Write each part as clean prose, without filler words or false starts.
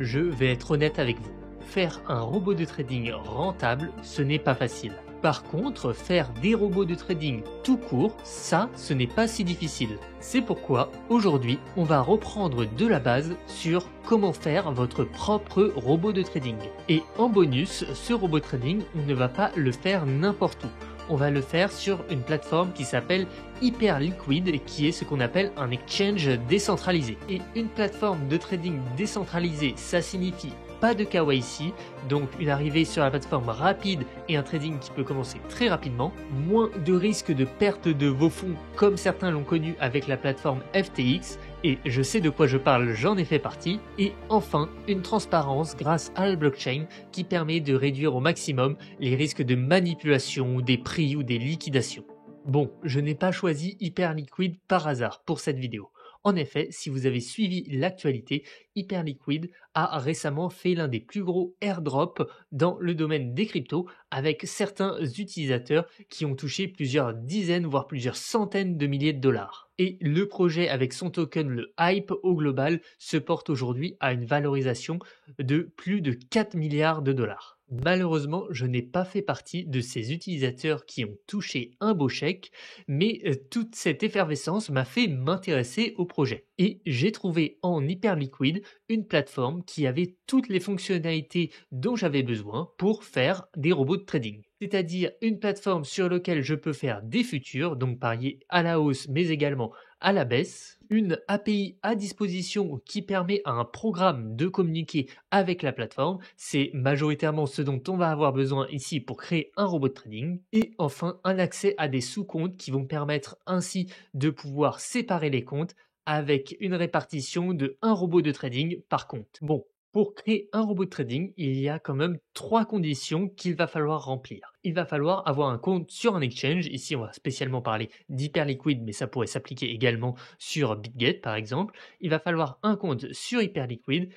je vais être honnête avec vous. Faire un robot de trading rentable, ce n'est pas facile. Par contre, faire des robots de trading tout court, ça, ce n'est pas si difficile. C'est pourquoi, aujourd'hui, on va reprendre de la base sur comment faire votre propre robot de trading. Et en bonus, ce robot de trading, on ne va pas le faire n'importe où. On va le faire sur une plateforme qui s'appelle Hyperliquid, qui est ce qu'on appelle un exchange décentralisé. Et une plateforme de trading décentralisée, ça signifie pas de KYC, donc une arrivée sur la plateforme rapide et un trading qui peut commencer très rapidement, moins de risque de perte de vos fonds comme certains l'ont connu avec la plateforme FTX, et je sais de quoi je parle, j'en ai fait partie, et enfin une transparence grâce à la blockchain qui permet de réduire au maximum les risques de manipulation des prix ou des liquidations. Bon, je n'ai pas choisi Hyperliquid par hasard pour cette vidéo. En effet, si vous avez suivi l'actualité, Hyperliquid a récemment fait l'un des plus gros airdrops dans le domaine des cryptos avec certains utilisateurs qui ont touché plusieurs dizaines voire plusieurs centaines de milliers de dollars. Et le projet avec son token, le HYPE au global, se porte aujourd'hui à une valorisation de plus de 4 milliards de dollars. Malheureusement, je n'ai pas fait partie de ces utilisateurs qui ont touché un beau chèque, mais toute cette effervescence m'a fait m'intéresser au projet. Et j'ai trouvé en Hyperliquid une plateforme qui avait toutes les fonctionnalités dont j'avais besoin pour faire des robots de trading. C'est-à-dire une plateforme sur laquelle je peux faire des futurs, donc parier à la hausse mais également à la baisse, une API à disposition qui permet à un programme de communiquer avec la plateforme, c'est majoritairement ce dont on va avoir besoin ici pour créer un robot de trading, et enfin un accès à des sous-comptes qui vont permettre ainsi de pouvoir séparer les comptes avec une répartition de un robot de trading par compte. Bon, pour créer un robot de trading, il y a quand même 3 conditions qu'il va falloir remplir. Il va falloir avoir un compte sur un exchange. Ici, on va spécialement parler d'Hyperliquid, mais ça pourrait s'appliquer également sur BitGet par exemple. Il va falloir un compte sur Hyperliquid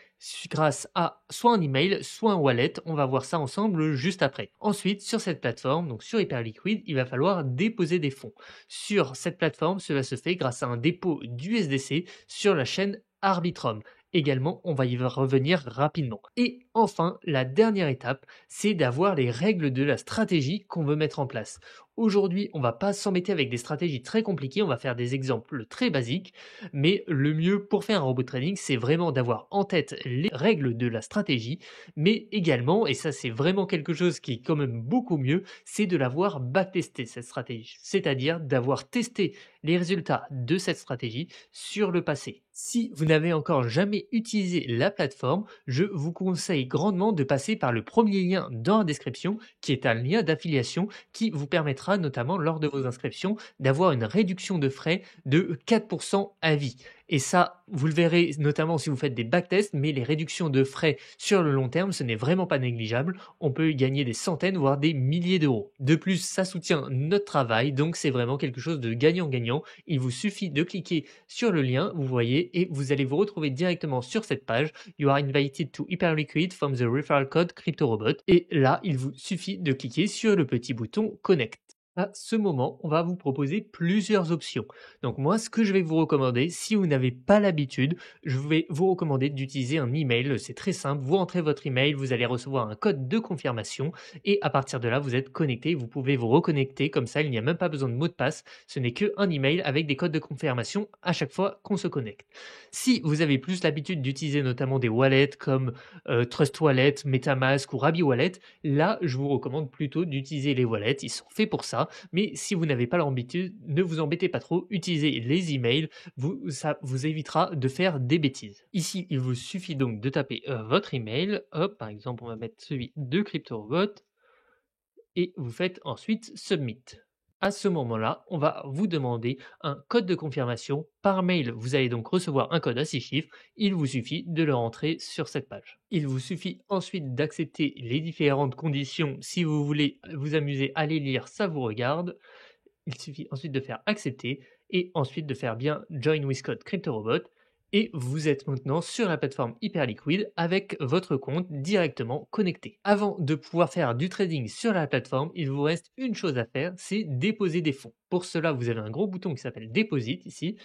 grâce à soit un email, soit un wallet. On va voir ça ensemble juste après. Ensuite, sur cette plateforme, donc sur Hyperliquid, il va falloir déposer des fonds. Sur cette plateforme, cela se fait grâce à un dépôt d'USDC sur la chaîne Arbitrum. Également, on va y revenir rapidement. Et enfin, la dernière étape, c'est d'avoir les règles de la stratégie qu'on veut mettre en place. Aujourd'hui, on ne va pas s'embêter avec des stratégies très compliquées, on va faire des exemples très basiques, mais le mieux pour faire un robot trading, c'est vraiment d'avoir en tête les règles de la stratégie, mais également, et ça c'est vraiment quelque chose qui est quand même beaucoup mieux, c'est de l'avoir backtesté cette stratégie, c'est-à-dire d'avoir testé les résultats de cette stratégie sur le passé. Si vous n'avez encore jamais utilisé la plateforme, je vous conseille grandement de passer par le premier lien dans la description, qui est un lien d'affiliation qui vous permettra notamment lors de vos inscriptions d'avoir une réduction de frais de 4% à vie. Et ça, vous le verrez notamment si vous faites des backtests, mais les réductions de frais sur le long terme, ce n'est vraiment pas négligeable. On peut y gagner des centaines, voire des milliers d'euros. De plus, ça soutient notre travail, donc c'est vraiment quelque chose de gagnant-gagnant. Il vous suffit de cliquer sur le lien, vous voyez, et vous allez vous retrouver directement sur cette page. You are invited to Hyperliquid from the referral code CryptoRobot. Et là, il vous suffit de cliquer sur le petit bouton Connect. À ce moment, on va vous proposer plusieurs options. Donc moi, ce que je vais vous recommander, si vous n'avez pas l'habitude, je vais vous recommander d'utiliser un email. C'est très simple, vous rentrez votre email, vous allez recevoir un code de confirmation et à partir de là, vous êtes connecté, vous pouvez vous reconnecter comme ça, il n'y a même pas besoin de mot de passe. Ce n'est qu'un email avec des codes de confirmation à chaque fois qu'on se connecte. Si vous avez plus l'habitude d'utiliser notamment des wallets comme Trust Wallet, MetaMask ou Rabi Wallet, là, je vous recommande plutôt d'utiliser les wallets, ils sont faits pour ça. Mais si vous n'avez pas l'habitude, ne vous embêtez pas trop, utilisez les emails, ça vous évitera de faire des bêtises. Ici, il vous suffit donc de taper votre email, hop, par exemple, on va mettre celui de CryptoRobot, et vous faites ensuite Submit. À ce moment-là, on va vous demander un code de confirmation. Par mail, vous allez donc recevoir un code à 6 chiffres. Il vous suffit de le rentrer sur cette page. Il vous suffit ensuite d'accepter les différentes conditions. Si vous voulez vous amuser à les lire, ça vous regarde. Il suffit ensuite de faire accepter et ensuite de faire bien Join with Code CryptoRobot. Et vous êtes maintenant sur la plateforme Hyperliquid avec votre compte directement connecté. Avant de pouvoir faire du trading sur la plateforme, il vous reste une chose à faire, c'est déposer des fonds. Pour cela, vous avez un gros bouton qui s'appelle Deposit ici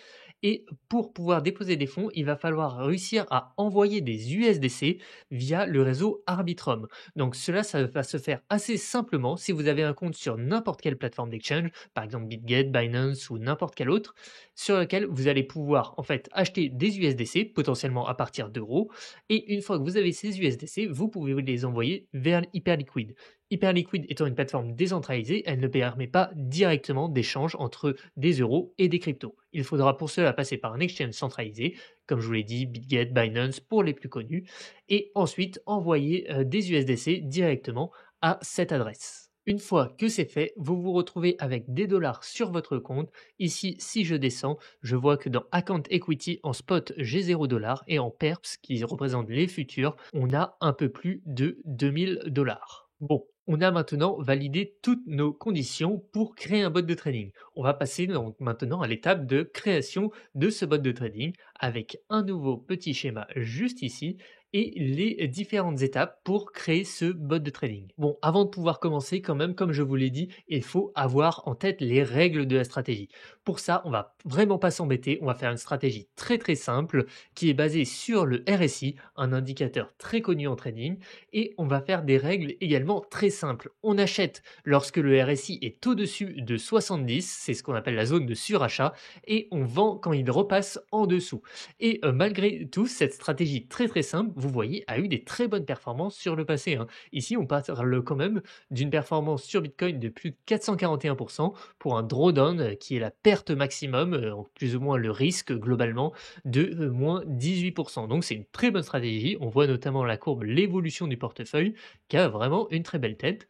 Et pour pouvoir déposer des fonds, il va falloir réussir à envoyer des USDC via le réseau Arbitrum. Donc cela, ça va se faire assez simplement si vous avez un compte sur n'importe quelle plateforme d'exchange, par exemple BitGet, Binance ou n'importe quelle autre, sur lequel vous allez pouvoir en fait acheter des USDC, potentiellement à partir d'euros, et une fois que vous avez ces USDC, vous pouvez les envoyer vers Hyperliquid. Hyperliquid étant une plateforme décentralisée, elle ne permet pas directement d'échange entre des euros et des cryptos. Il faudra pour cela passer par un exchange centralisé, comme je vous l'ai dit, BitGet, Binance pour les plus connus, et ensuite envoyer des USDC directement à cette adresse. Une fois que c'est fait, vous vous retrouvez avec des dollars sur votre compte. Ici, si je descends, je vois que dans Account Equity en spot, j'ai 0 $ et en PERPS, qui représente les futurs, on a un peu plus de 2000 $. Bon, on a maintenant validé toutes nos conditions pour créer un bot de trading. On va passer donc maintenant à l'étape de création de ce bot de trading avec un nouveau petit schéma juste ici et les différentes étapes pour créer ce bot de trading. Bon, avant de pouvoir commencer quand même, comme je vous l'ai dit, il faut avoir en tête les règles de la stratégie. Pour ça, on va vraiment pas s'embêter, on va faire une stratégie très simple qui est basée sur le RSI, un indicateur très connu en trading, et on va faire des règles également très simples. On achète lorsque le RSI est au-dessus de 70, c'est ce qu'on appelle la zone de surachat, et on vend quand il repasse en dessous. Et malgré tout, cette stratégie très simple, vous voyez, a eu des très bonnes performances sur le passé, hein. Ici, on parle quand même d'une performance sur Bitcoin de plus de 441% pour un drawdown qui est la perte maximum, plus ou moins le risque globalement, de moins 18%. Donc c'est une très bonne stratégie. On voit notamment la courbe, l'évolution du portefeuille, qui a vraiment une très belle tête.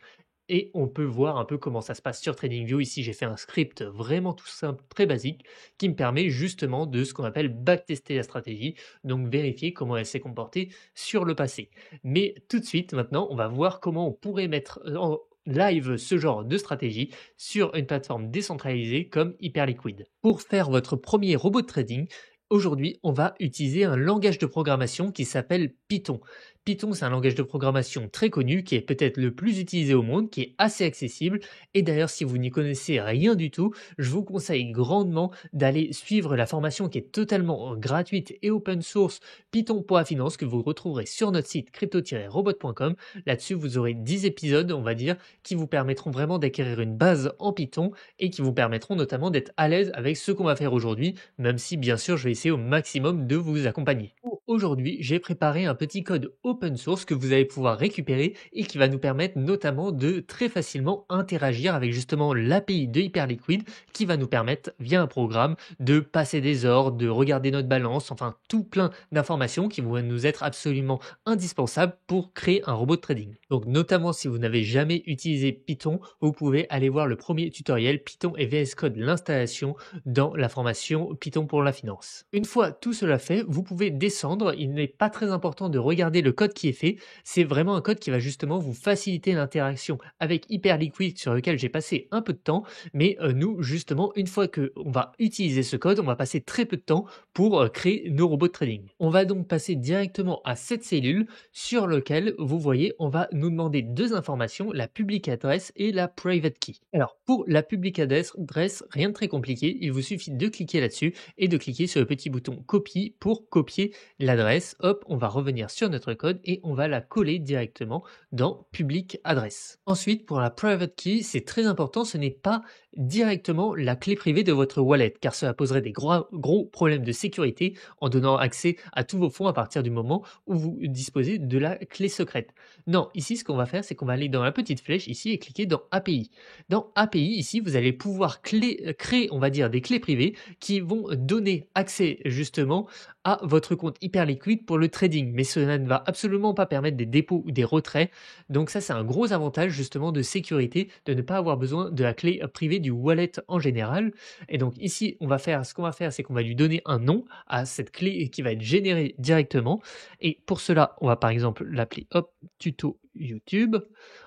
Et on peut voir un peu comment ça se passe sur TradingView. Ici, j'ai fait un script vraiment tout simple, très basique, qui me permet justement de ce qu'on appelle backtester la stratégie, donc vérifier comment elle s'est comportée sur le passé. Mais tout de suite, maintenant, on va voir comment on pourrait mettre en live ce genre de stratégie sur une plateforme décentralisée comme Hyperliquid. Pour faire votre premier robot de trading, aujourd'hui, on va utiliser un langage de programmation qui s'appelle Python. Python, c'est un langage de programmation très connu qui est peut-être le plus utilisé au monde, qui est assez accessible. Et d'ailleurs, si vous n'y connaissez rien du tout, je vous conseille grandement d'aller suivre la formation qui est totalement gratuite et open source Python pour la finance que vous retrouverez sur notre site crypto-robot.com. Là-dessus, vous aurez 10 épisodes, on va dire, qui vous permettront vraiment d'acquérir une base en Python et qui vous permettront notamment d'être à l'aise avec ce qu'on va faire aujourd'hui, même si bien sûr, je vais essayer au maximum de vous accompagner. Aujourd'hui, j'ai préparé un petit code open source que vous allez pouvoir récupérer et qui va nous permettre notamment de très facilement interagir avec justement l'API de Hyperliquid qui va nous permettre via un programme de passer des ordres, de regarder notre balance, enfin tout plein d'informations qui vont nous être absolument indispensables pour créer un robot de trading. Donc notamment si vous n'avez jamais utilisé Python, vous pouvez aller voir le premier tutoriel Python et VS Code l'installation dans la formation Python pour la finance. Une fois tout cela fait, vous pouvez descendre. Il n'est pas très important de regarder le code qui est fait. C'est vraiment un code qui va justement vous faciliter l'interaction avec Hyperliquid sur lequel j'ai passé un peu de temps. Mais nous, justement, une fois qu'on va utiliser ce code, on va passer très peu de temps pour créer nos robots de trading. On va donc passer directement à cette cellule sur laquelle, vous voyez, on va nous demander deux informations, la public address et la private key. Alors, pour la public address, rien de très compliqué. Il vous suffit de cliquer là-dessus et de cliquer sur le petit bouton copie pour copier l'adresse. Hop, on va revenir sur notre code et on va la coller directement dans public address. Ensuite, pour la private key, c'est très important, ce n'est pas directement la clé privée de votre wallet car cela poserait des gros problèmes de sécurité en donnant accès à tous vos fonds à partir du moment où vous disposez de la clé secrète. Non, ici ce qu'on va faire, c'est qu'on va aller dans la petite flèche ici et cliquer dans API. Dans API, ici, vous allez pouvoir créer, on va dire, des clés privées qui vont donner accès justement à votre compte Hyperliquid pour le trading. Mais cela ne va absolument pas permettre des dépôts ou des retraits. Donc ça, c'est un gros avantage justement de sécurité de ne pas avoir besoin de la clé privée du wallet en général. Et donc ici, ce qu'on va faire, c'est qu'on va lui donner un nom à cette clé qui va être générée directement. Et pour cela, on va par exemple l'appeler tuto YouTube.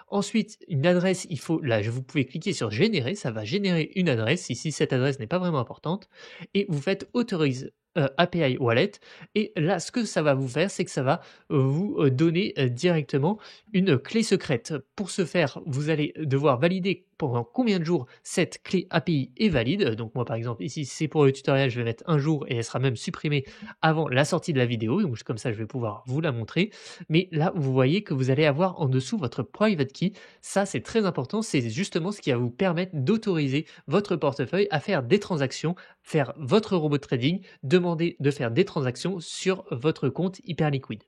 Ensuite, une adresse, vous pouvez cliquer sur générer, ça va générer une adresse. Ici, cette adresse n'est pas vraiment importante. Et vous faites autoriser API Wallet et là, ce que ça va vous faire, c'est que ça va vous donner directement une clé secrète. Pour ce faire, vous allez devoir valider pendant combien de jours cette clé API est valide. Donc moi, par exemple, ici, c'est pour le tutoriel, je vais mettre un jour et elle sera même supprimée avant la sortie de la vidéo. Donc comme ça, je vais pouvoir vous la montrer. Mais là, vous voyez que vous allez avoir en dessous votre private key. Ça, c'est très important. C'est justement ce qui va vous permettre d'autoriser votre portefeuille à faire des transactions, faire votre robot de trading, demander de faire des transactions sur votre compte Hyperliquid.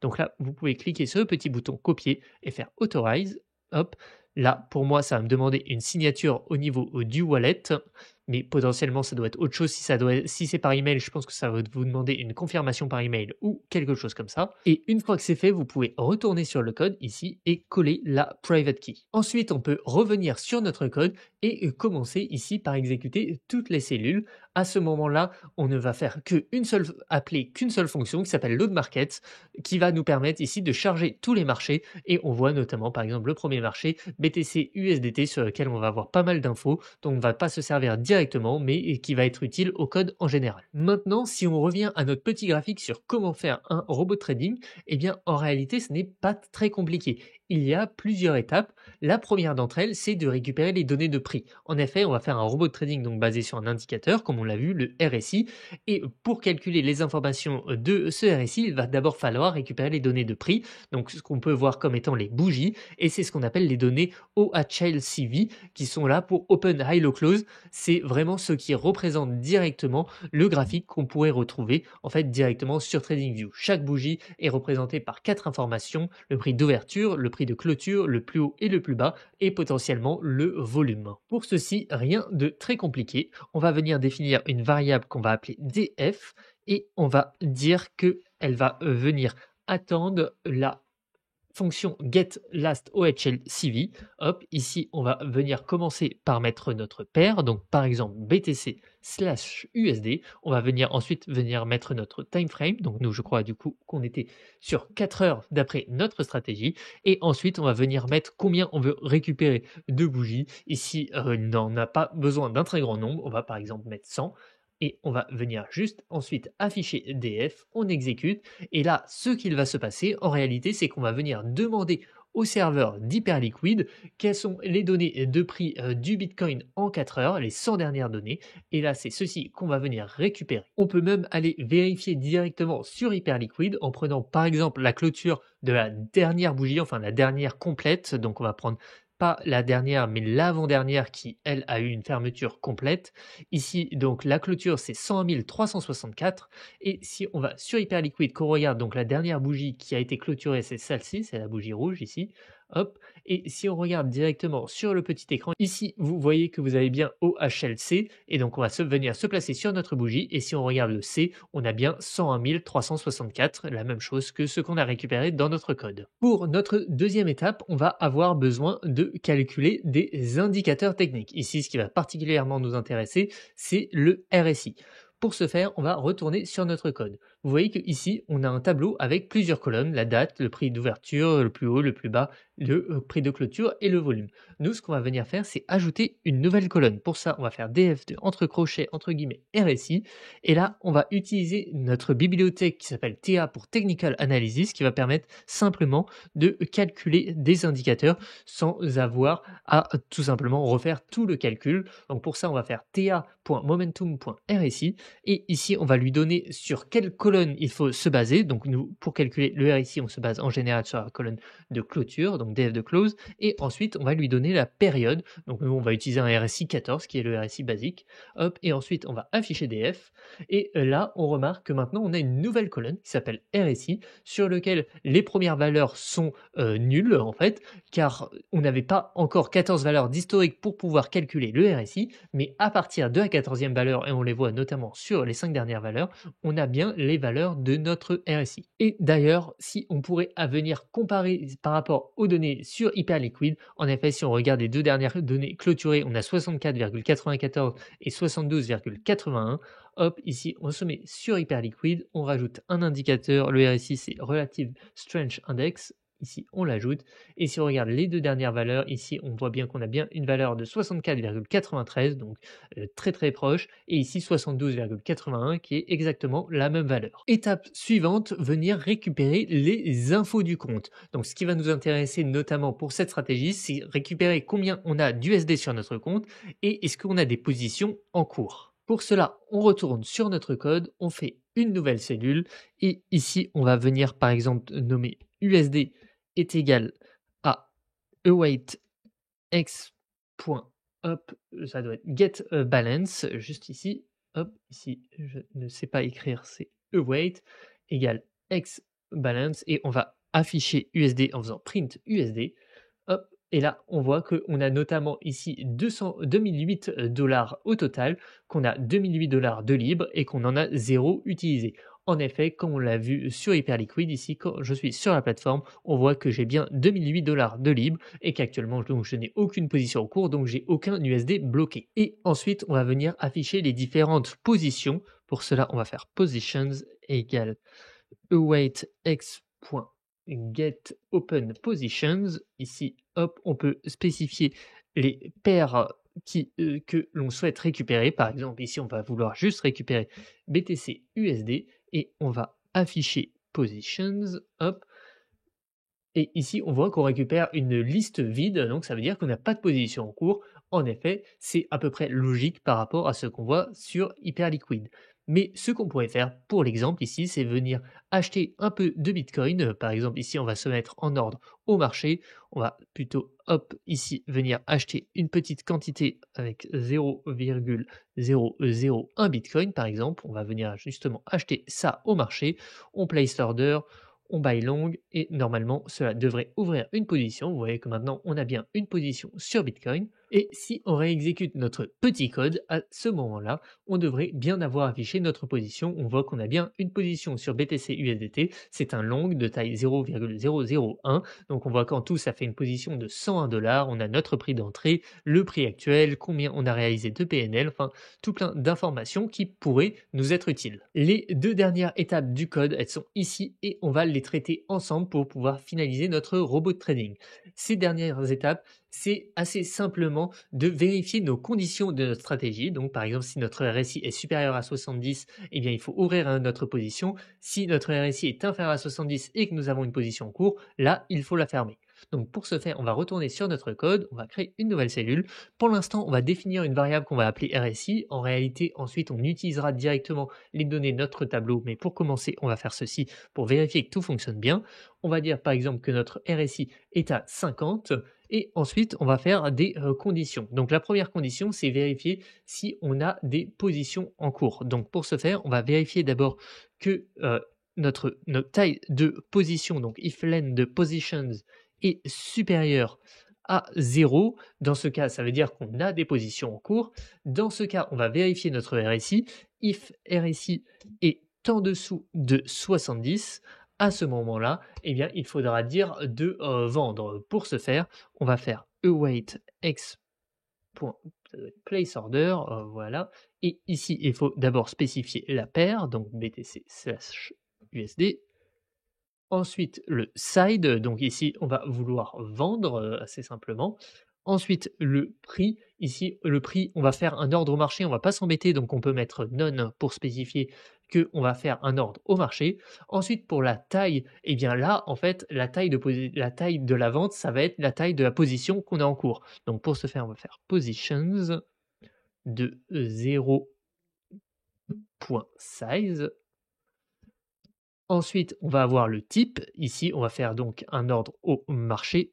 Donc là, vous pouvez cliquer sur le petit bouton copier et faire authorize. Hop, là, pour moi, ça va me demander une signature au niveau du wallet, mais potentiellement, ça doit être autre chose. Si c'est par email, je pense que ça va vous demander une confirmation par email ou quelque chose comme ça. Et une fois que c'est fait, vous pouvez retourner sur le code ici et coller la private key. Ensuite, on peut revenir sur notre code et commencer ici par exécuter toutes les cellules. À ce moment-là, on ne va faire appeler qu'une seule fonction qui s'appelle load market, qui va nous permettre ici de charger tous les marchés. Et on voit notamment, par exemple, le premier marché BTC USDT sur lequel on va avoir pas mal d'infos dont on ne va pas se servir directement, mais qui va être utile au code en général. Maintenant, si on revient à notre petit graphique sur comment faire un robot de trading, eh bien, en réalité, ce n'est pas très compliqué. Il y a plusieurs étapes. La première d'entre elles, c'est de récupérer les données de prix. En effet, on va faire un robot de trading donc basé sur un indicateur, comme on l'a vu, le RSI. Et pour calculer les informations de ce RSI, il va d'abord falloir récupérer les données de prix, donc ce qu'on peut voir comme étant les bougies, et c'est ce qu'on appelle les données OHLCV, qui sont là pour Open High Low Close. C'est vraiment ce qui représente directement le graphique qu'on pourrait retrouver en fait directement sur TradingView. Chaque bougie est représentée par 4 informations: le prix d'ouverture, le prix de clôture, le plus haut et le plus bas, et potentiellement le volume. Pour ceci, rien de très compliqué. On va venir définir une variable qu'on va appeler df et on va dire qu'elle va venir attendre la fonction getLastOHLCV. Hop, ici, on va venir commencer par mettre notre paire, donc par exemple BTC/USD. On va ensuite venir mettre notre time frame. Donc nous, je crois du coup qu'on était sur 4 heures d'après notre stratégie. Et ensuite, on va venir mettre combien on veut récupérer de bougies. Ici, on n'en a pas besoin d'un très grand nombre. On va par exemple mettre 100. Et on va venir juste ensuite afficher DF, on exécute, et là, ce qu'il va se passer, en réalité, c'est qu'on va venir demander au serveur d'Hyperliquid quelles sont les données de prix du Bitcoin en 4 heures, les 100 dernières données, et là, c'est ceci qu'on va venir récupérer. On peut même aller vérifier directement sur Hyperliquid en prenant par exemple la clôture de la dernière bougie, enfin la dernière complète, donc on va prendre pas la dernière, mais l'avant-dernière qui, elle, a eu une fermeture complète. Ici, donc, la clôture, c'est 101 364. Et si on va sur Hyperliquid, qu'on regarde donc la dernière bougie qui a été clôturée, c'est celle-ci, c'est la bougie rouge ici. Hop. Et si on regarde directement sur le petit écran, ici, vous voyez que vous avez bien OHLC. Et donc, on va venir se placer sur notre bougie. Et si on regarde le C, on a bien 101 364, la même chose que ce qu'on a récupéré dans notre code. Pour notre deuxième étape, on va avoir besoin de calculer des indicateurs techniques. Ici, ce qui va particulièrement nous intéresser, c'est le RSI. Pour ce faire, on va retourner sur notre code. Vous voyez qu'ici, on a un tableau avec plusieurs colonnes, la date, le prix d'ouverture, le plus haut, le plus bas, le prix de clôture et le volume. Nous, ce qu'on va venir faire, c'est ajouter une nouvelle colonne. Pour ça, on va faire df de entre crochets, entre guillemets, RSI. Et là, on va utiliser notre bibliothèque qui s'appelle TA pour Technical Analysis, qui va permettre simplement de calculer des indicateurs sans avoir à tout simplement refaire tout le calcul. Donc pour ça, on va faire ta.momentum.rsi. Et ici, on va lui donner sur quelle colonne il faut se baser. Donc nous, pour calculer le RSI, on se base en général sur la colonne de clôture, donc df de close. Et ensuite, on va lui donner la période. Donc nous, on va utiliser un RSI 14, qui est le RSI basique. Hop, et ensuite, on va afficher df. Et là, on remarque que maintenant, on a une nouvelle colonne qui s'appelle RSI, sur lequel les premières valeurs sont nulles, en fait, car on n'avait pas encore 14 valeurs d'historique pour pouvoir calculer le RSI, mais à partir de la 14e valeur, et on les voit notamment sur les 5 dernières valeurs, on a bien les valeurs de notre RSI. Et d'ailleurs, si on pourrait venir comparer par rapport aux données sur Hyperliquid, en effet, si on regarde les deux dernières données clôturées, on a 64,94 et 72,81. Hop, ici, on se met sur Hyperliquid, on rajoute un indicateur, le RSI, c'est Relative Strength Index, ici on l'ajoute. Et si on regarde les deux dernières valeurs, ici on voit bien qu'on a bien une valeur de 64,93, donc très très proche, et ici 72,81 qui est exactement la même valeur. Étape suivante, venir récupérer les infos du compte. Donc ce qui va nous intéresser notamment pour cette stratégie, c'est récupérer combien on a d'USD sur notre compte et est-ce qu'on a des positions en cours. Pour cela, on retourne sur notre code, on fait une nouvelle cellule et ici on va venir par exemple nommer USD est égal à await x.up, ça doit être get balance, juste ici, hop, ici, je ne sais pas écrire, c'est await égale x balance et on va afficher USD en faisant print USD, hop, et là on voit qu'on a notamment ici 2008 dollars au total, qu'on a 2008 dollars de libre et qu'on en a 0 utilisé. En effet, comme on l'a vu sur Hyperliquid, ici, quand je suis sur la plateforme, on voit que j'ai bien 2008 dollars de libre et qu'actuellement, je n'ai aucune position en cours, donc j'ai aucun USD bloqué. Et ensuite, on va venir afficher les différentes positions. Pour cela, on va faire positions égale await x.get open positions. Ici, hop, on peut spécifier les paires que l'on souhaite récupérer. Par exemple, ici, on va vouloir juste récupérer BTC USD et on va afficher positions, hop. Et ici, on voit qu'on récupère une liste vide, donc ça veut dire qu'on n'a pas de position en cours. En effet, c'est à peu près logique par rapport à ce qu'on voit sur Hyperliquid. Mais ce qu'on pourrait faire pour l'exemple ici, c'est venir acheter un peu de Bitcoin. Par exemple, ici, on va se mettre en ordre au marché. On va plutôt, hop, ici, venir acheter une petite quantité avec 0,001 Bitcoin, par exemple. On va venir justement acheter ça au marché. On place order, on buy long et normalement cela devrait ouvrir une position. Vous voyez que maintenant on a bien une position sur Bitcoin et si on réexécute notre petit code à ce moment-là, on devrait bien avoir affiché notre position. On voit qu'on a bien une position sur BTC USDT, c'est un long de taille 0,001, donc on voit qu'en tout ça fait une position de 101 dollars. On a notre prix d'entrée, le prix actuel, combien on a réalisé de PNL, enfin tout plein d'informations qui pourraient nous être utiles. Les deux dernières étapes du code, elles sont ici et on va les traiter ensemble pour pouvoir finaliser notre robot de trading. Ces dernières étapes, c'est assez simplement de vérifier nos conditions de notre stratégie. Donc par exemple, si notre RSI est supérieur à 70, eh bien il faut ouvrir notre position. Si notre RSI est inférieur à 70 et que nous avons une position en cours, là, il faut la fermer. Donc pour ce faire, on va retourner sur notre code, on va créer une nouvelle cellule. Pour l'instant, on va définir une variable qu'on va appeler RSI. En réalité, ensuite, on utilisera directement les données de notre tableau, mais pour commencer, on va faire ceci pour vérifier que tout fonctionne bien. On va dire par exemple que notre RSI est à 50 et ensuite, on va faire des conditions. Donc la première condition, c'est vérifier si on a des positions en cours. Donc pour ce faire, on va vérifier d'abord que notre taille de position, donc if len de positions, est supérieur à 0. Dans ce cas, ça veut dire qu'on a des positions en cours. Dans ce cas, on va vérifier notre RSI. If RSI est en dessous de 70, à ce moment-là, eh bien, il faudra dire de vendre. Pour ce faire, on va faire await x place order, voilà. Et ici, il faut d'abord spécifier la paire, donc BTC/USD. Ensuite, le side, donc ici, on va vouloir vendre assez simplement. Ensuite, le prix, ici, le prix, on va faire un ordre au marché, on ne va pas s'embêter, donc on peut mettre none pour spécifier qu'on va faire un ordre au marché. Ensuite, pour la taille, eh bien là, en fait, la taille de la vente, ça va être la taille de la position qu'on a en cours. Donc pour ce faire, on va faire positions de 0.size. Ensuite, on va avoir le type. Ici, on va faire donc un ordre au marché.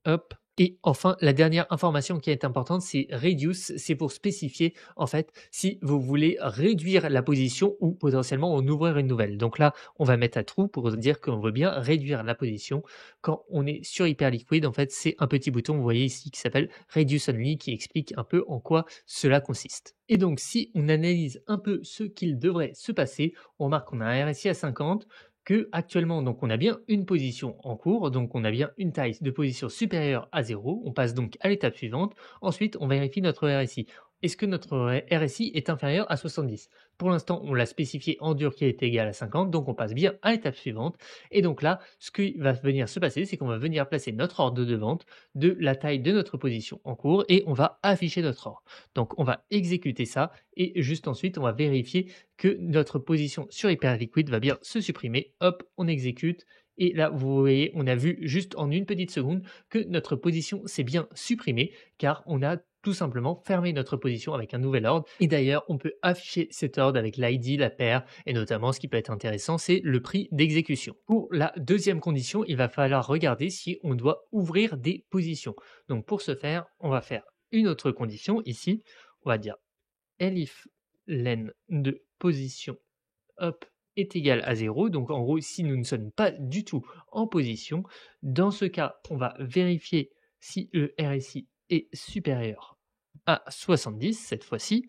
Hop. Et enfin, la dernière information qui est importante, c'est reduce. C'est pour spécifier, en fait, si vous voulez réduire la position ou potentiellement en ouvrir une nouvelle. Donc là, on va mettre à true pour dire qu'on veut bien réduire la position. Quand on est sur Hyperliquid, en fait, c'est un petit bouton, vous voyez ici, qui s'appelle Reduce Only, qui explique un peu en quoi cela consiste. Et donc, si on analyse un peu ce qu'il devrait se passer, on remarque qu'on a un RSI à 50, que actuellement, donc on a bien une position en cours, donc on a bien une taille de position supérieure à 0. On passe donc à l'étape suivante. Ensuite, on vérifie notre RSI. est-ce que notre RSI est inférieur à 70? Pour l'instant, on l'a spécifié en dur qui est égal à 50, donc on passe bien à l'étape suivante. Et donc là, ce qui va venir se passer, c'est qu'on va venir placer notre ordre de vente de la taille de notre position en cours et on va afficher notre ordre. Donc on va exécuter ça et juste ensuite, on va vérifier que notre position sur Hyperliquid va bien se supprimer. Hop, on exécute. Et là, vous voyez, on a vu juste en une petite seconde que notre position s'est bien supprimée car on a tout simplement fermer notre position avec un nouvel ordre. Et d'ailleurs, on peut afficher cet ordre avec l'ID, la paire, et notamment ce qui peut être intéressant, c'est le prix d'exécution. Pour la deuxième condition, il va falloir regarder si on doit ouvrir des positions. Donc pour ce faire, on va faire une autre condition ici. On va dire elif len de position hop, est égal à 0. Donc en gros, si nous ne sommes pas du tout en position, dans ce cas, on va vérifier si le RSI est supérieur à 70 cette fois-ci.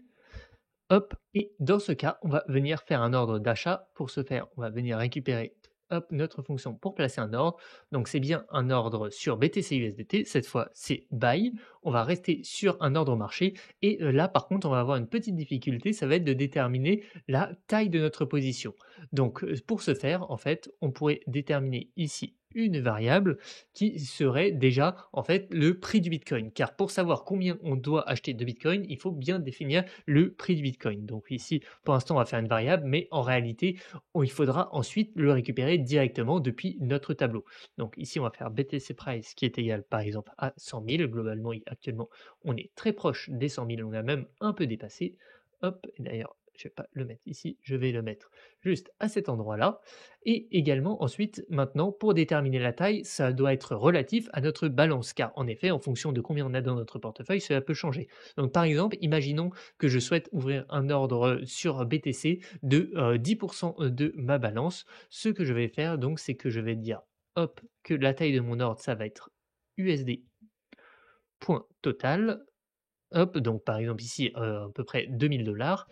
Hop, et dans ce cas, on va venir faire un ordre d'achat. Pour ce faire, on va venir récupérer hop, notre fonction pour placer un ordre. Donc c'est bien un ordre sur BTC USDT. Cette fois, c'est buy. On va rester sur un ordre marché. Et là, par contre, on va avoir une petite difficulté. Ça va être de déterminer la taille de notre position. Donc pour ce faire, en fait, on pourrait déterminer ici une variable qui serait déjà en fait le prix du Bitcoin. Car pour savoir combien on doit acheter de Bitcoin, il faut bien définir le prix du Bitcoin. Donc ici, pour l'instant, on va faire une variable, mais en réalité, il faudra ensuite le récupérer directement depuis notre tableau. Donc ici, on va faire BTC Price qui est égal par exemple à 100 000. Globalement, actuellement, on est très proche des 100 000, on a même un peu dépassé. Hop, et d'ailleurs, je ne vais pas le mettre ici, je vais le mettre juste à cet endroit-là. Et également, ensuite, maintenant, pour déterminer la taille, ça doit être relatif à notre balance, car en effet, en fonction de combien on a dans notre portefeuille, cela peut changer. Donc par exemple, imaginons que je souhaite ouvrir un ordre sur BTC de 10% de ma balance. Ce que je vais faire, donc, c'est que je vais dire, hop, que la taille de mon ordre, ça va être USD point total. Hop, donc par exemple ici, à peu près 2000 $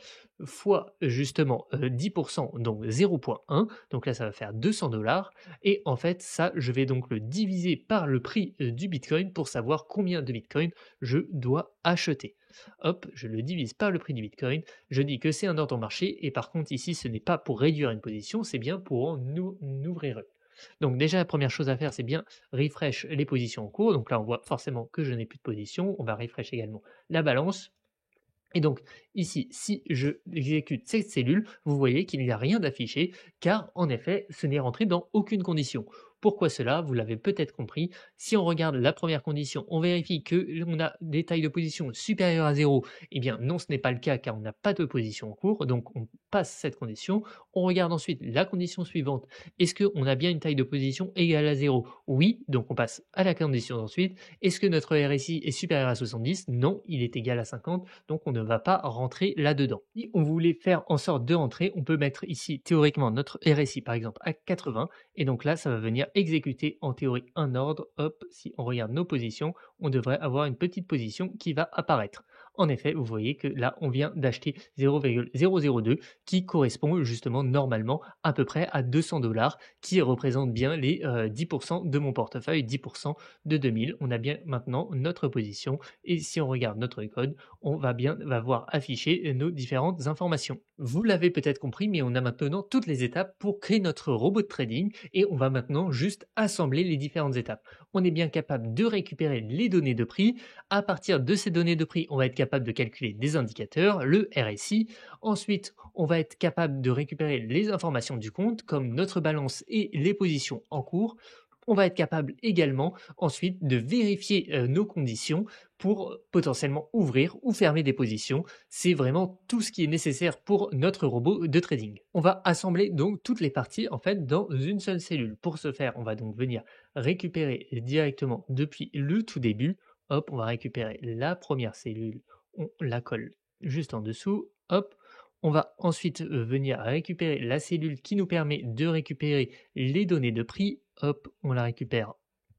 fois justement 10%, donc 0,1. Donc là, ça va faire 200 $. Et en fait, ça, je vais donc le diviser par le prix du Bitcoin pour savoir combien de Bitcoin je dois acheter. Hop, je le divise par le prix du Bitcoin. Je dis que c'est un ordre marché. Et par contre, ici, ce n'est pas pour réduire une position, c'est bien pour en ouvrir une. Donc déjà, la première chose à faire, c'est bien refresh les positions en cours. Donc là, on voit forcément que je n'ai plus de position. On va refresh également la balance. Et donc ici, si je exécute cette cellule, vous voyez qu'il n'y a rien d'affiché, car en effet, ce n'est rentré dans aucune condition. Pourquoi cela? Vous l'avez peut-être compris. Si on regarde la première condition, on vérifie que l'on a des tailles de position supérieures à 0. Eh bien non, ce n'est pas le cas car on n'a pas de position en cours, donc on passe cette condition. On regarde ensuite la condition suivante. Est-ce qu'on a bien une taille de position égale à 0? Oui, donc on passe à la condition ensuite. Est-ce que notre RSI est supérieur à 70? Non, il est égal à 50, donc on ne va pas rentrer là-dedans. Si on voulait faire en sorte de rentrer, on peut mettre ici théoriquement notre RSI par exemple à 80, et donc là ça va venir exécuter en théorie un ordre. Hop, si on regarde nos positions, on devrait avoir une petite position qui va apparaître. En effet, vous voyez que là, on vient d'acheter 0,002 qui correspond justement normalement à peu près à 200 $, qui représente bien les 10% de mon portefeuille, 10% de 2000. On a bien maintenant notre position et si on regarde notre code, on va voir afficher nos différentes informations. Vous l'avez peut-être compris, mais on a maintenant toutes les étapes pour créer notre robot de trading et on va maintenant juste assembler les différentes étapes. On est bien capable de récupérer les données de prix. À partir de ces données de prix, on va être capable de calculer des indicateurs, le RSI. Ensuite, on va être capable de récupérer les informations du compte, comme notre balance et les positions en cours. On va être capable également ensuite de vérifier nos conditions pour potentiellement ouvrir ou fermer des positions. C'est vraiment tout ce qui est nécessaire pour notre robot de trading. On va assembler donc toutes les parties en fait dans une seule cellule. Pour ce faire, on va donc venir récupérer directement depuis le tout début. Hop, on va récupérer la première cellule, on la colle juste en dessous. Hop, on va ensuite venir récupérer la cellule qui nous permet de récupérer les données de prix. Hop, on la récupère,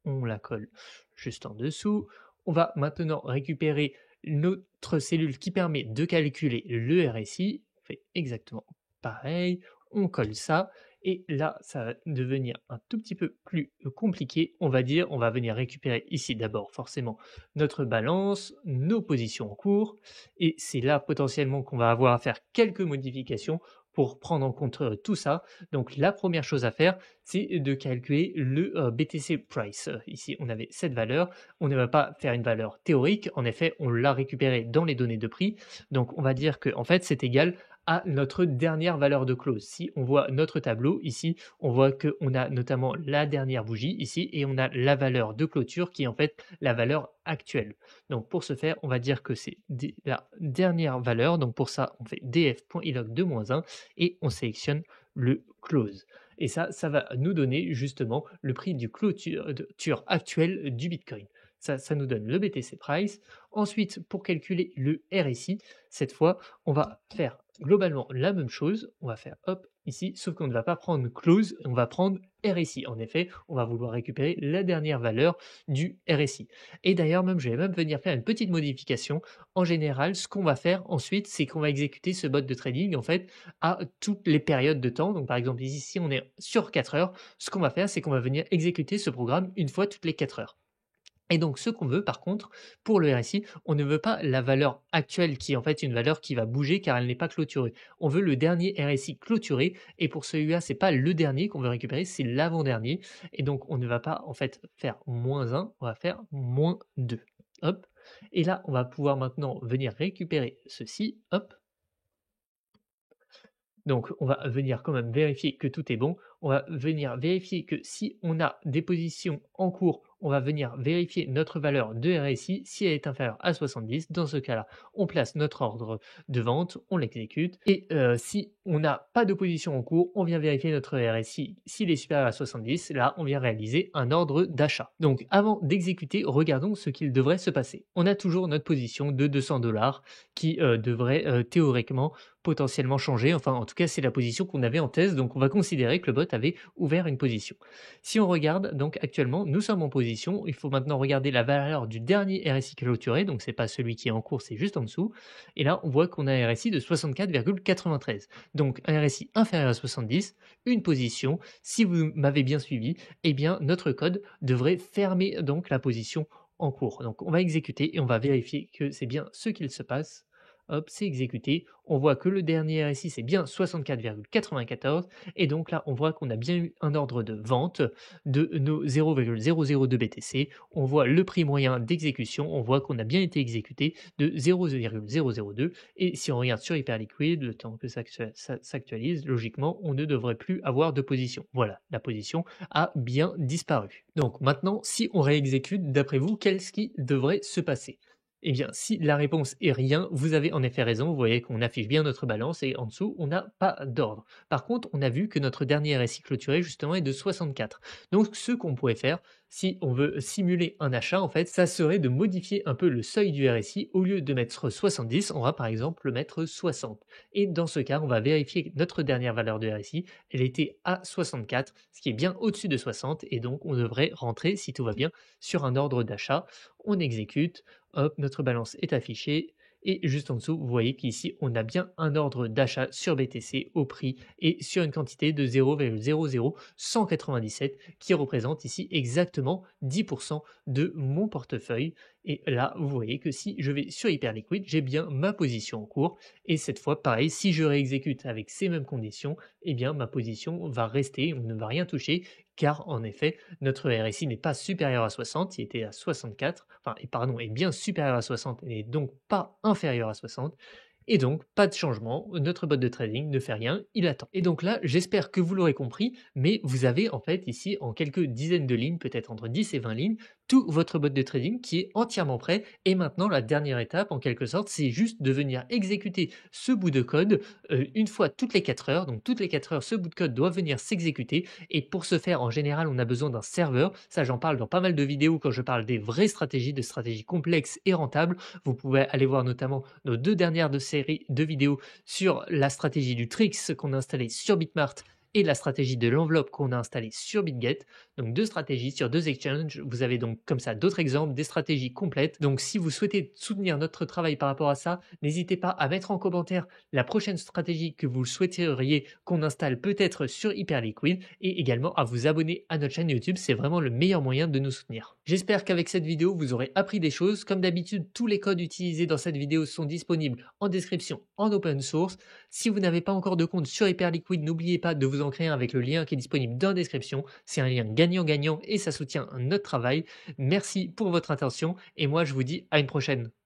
on la colle juste en dessous. On va maintenant récupérer notre cellule qui permet de calculer le RSI. On fait exactement pareil, on colle ça. Et là, ça va devenir un tout petit peu plus compliqué. On va dire, on va venir récupérer ici d'abord forcément notre balance, nos positions en cours. Et c'est là potentiellement qu'on va avoir à faire quelques modifications pour prendre en compte tout ça. Donc la première chose à faire, c'est de calculer le BTC price. Ici, on avait cette valeur. On ne va pas faire une valeur théorique. En effet, on l'a récupérée dans les données de prix. Donc on va dire que en fait, c'est égal à notre dernière valeur de close. Si on voit notre tableau ici, on voit qu'on a notamment la dernière bougie ici et on a la valeur de clôture qui est en fait la valeur actuelle. Donc pour ce faire, on va dire que c'est la dernière valeur. Donc pour ça, on fait df.ilog de -1 et on sélectionne le close. Et ça va nous donner justement le prix du clôture actuel du Bitcoin. Ça nous donne le BTC price. Ensuite, pour calculer le RSI, cette fois, on va faire globalement la même chose. On va faire hop ici, sauf qu'on ne va pas prendre close, on va prendre RSI. En effet, on va vouloir récupérer la dernière valeur du RSI. Et d'ailleurs, même, je vais même venir faire une petite modification. En général, ce qu'on va faire ensuite, c'est qu'on va exécuter ce bot de trading en fait à toutes les périodes de temps. Donc, par exemple, ici, si on est sur 4 heures, ce qu'on va faire, c'est qu'on va venir exécuter ce programme une fois toutes les 4 heures. Et donc, ce qu'on veut, par contre, pour le RSI, on ne veut pas la valeur actuelle qui est en fait une valeur qui va bouger car elle n'est pas clôturée. On veut le dernier RSI clôturé et pour celui-là, c'est pas le dernier qu'on veut récupérer, c'est l'avant-dernier. Et donc, on ne va pas en fait faire -1, on va faire -2. Hop. Et là, on va pouvoir maintenant venir récupérer ceci. Hop. Donc, on va venir quand même vérifier que tout est bon. On va venir vérifier que si on a des positions en cours, on va venir vérifier notre valeur de RSI. Si elle est inférieure à 70, dans ce cas-là, on place notre ordre de vente, on l'exécute. Et si on n'a pas de position en cours, on vient vérifier notre RSI. S'il est supérieur à 70, là, on vient réaliser un ordre d'achat. Donc, avant d'exécuter, regardons ce qu'il devrait se passer. On a toujours notre position de 200 $ qui devrait théoriquement potentiellement changer. Enfin, en tout cas, c'est la position qu'on avait en test. Donc, on va considérer que le bot avait ouvert une position. Si on regarde, donc actuellement, nous sommes en position. Il faut maintenant regarder la valeur du dernier RSI clôturé. Donc, c'est pas celui qui est en cours, c'est juste en dessous. Et là, on voit qu'on a un RSI de 64,93. Donc, un RSI inférieur à 70, une position. Si vous m'avez bien suivi, eh bien, notre code devrait fermer donc la position en cours. Donc, on va exécuter et on va vérifier que c'est bien ce qu'il se passe. Hop, c'est exécuté. On voit que le dernier RSI, c'est bien 64,94. Et donc là, on voit qu'on a bien eu un ordre de vente de nos 0,002 BTC. On voit le prix moyen d'exécution. On voit qu'on a bien été exécuté de 0,002. Et si on regarde sur Hyperliquid, le temps que ça s'actualise, logiquement, on ne devrait plus avoir de position. Voilà, la position a bien disparu. Donc maintenant, si on réexécute, d'après vous, qu'est-ce qui devrait se passer? Eh bien, si la réponse est rien, vous avez en effet raison. Vous voyez qu'on affiche bien notre balance et en dessous, on n'a pas d'ordre. Par contre, on a vu que notre dernier RSI clôturé, justement, est de 64. Donc, ce qu'on pourrait faire, si on veut simuler un achat, en fait, ça serait de modifier un peu le seuil du RSI. Au lieu de mettre 70, on va par exemple le mettre 60. Et dans ce cas, on va vérifier que notre dernière valeur de RSI, elle était à 64, ce qui est bien au-dessus de 60. Et donc, on devrait rentrer, si tout va bien, sur un ordre d'achat. On exécute. Hop, notre balance est affichée et juste en dessous, vous voyez qu'ici, on a bien un ordre d'achat sur BTC au prix et sur une quantité de 0,00197 qui représente ici exactement 10% de mon portefeuille. Et là, vous voyez que si je vais sur Hyperliquid, j'ai bien ma position en cours. Et cette fois, pareil, si je réexécute avec ces mêmes conditions, eh bien, ma position va rester, on ne va rien toucher, car en effet, notre RSI n'est pas supérieur à 60, il était à 64, enfin, pardon, est bien supérieur à 60 et donc pas inférieur à 60. Et donc, pas de changement, notre bot de trading ne fait rien, il attend. Et donc là, j'espère que vous l'aurez compris, mais vous avez en fait ici en quelques dizaines de lignes, peut-être entre 10 et 20 lignes, tout votre bot de trading qui est entièrement prêt. Et maintenant, la dernière étape, en quelque sorte, c'est juste de venir exécuter ce bout de code une fois toutes les 4 heures. Donc, toutes les 4 heures, ce bout de code doit venir s'exécuter. Et pour ce faire, en général, on a besoin d'un serveur. Ça, j'en parle dans pas mal de vidéos quand je parle des vraies stratégies, de stratégies complexes et rentables. Vous pouvez aller voir notamment nos 2 dernières séries de vidéos sur la stratégie du Trix qu'on a installé sur Bitmart et la stratégie de l'enveloppe qu'on a installée sur BitGet. Donc 2 stratégies sur 2 exchanges. Vous avez donc comme ça d'autres exemples, des stratégies complètes. Donc si vous souhaitez soutenir notre travail par rapport à ça, n'hésitez pas à mettre en commentaire la prochaine stratégie que vous souhaiteriez qu'on installe peut-être sur Hyperliquid et également à vous abonner à notre chaîne YouTube. C'est vraiment le meilleur moyen de nous soutenir. J'espère qu'avec cette vidéo, vous aurez appris des choses. Comme d'habitude, tous les codes utilisés dans cette vidéo sont disponibles en description en open source. Si vous n'avez pas encore de compte sur Hyperliquid, n'oubliez pas de vous en créer un avec le lien qui est disponible dans la description. C'est un lien gagnant-gagnant et ça soutient notre travail. Merci pour votre attention et moi je vous dis à une prochaine.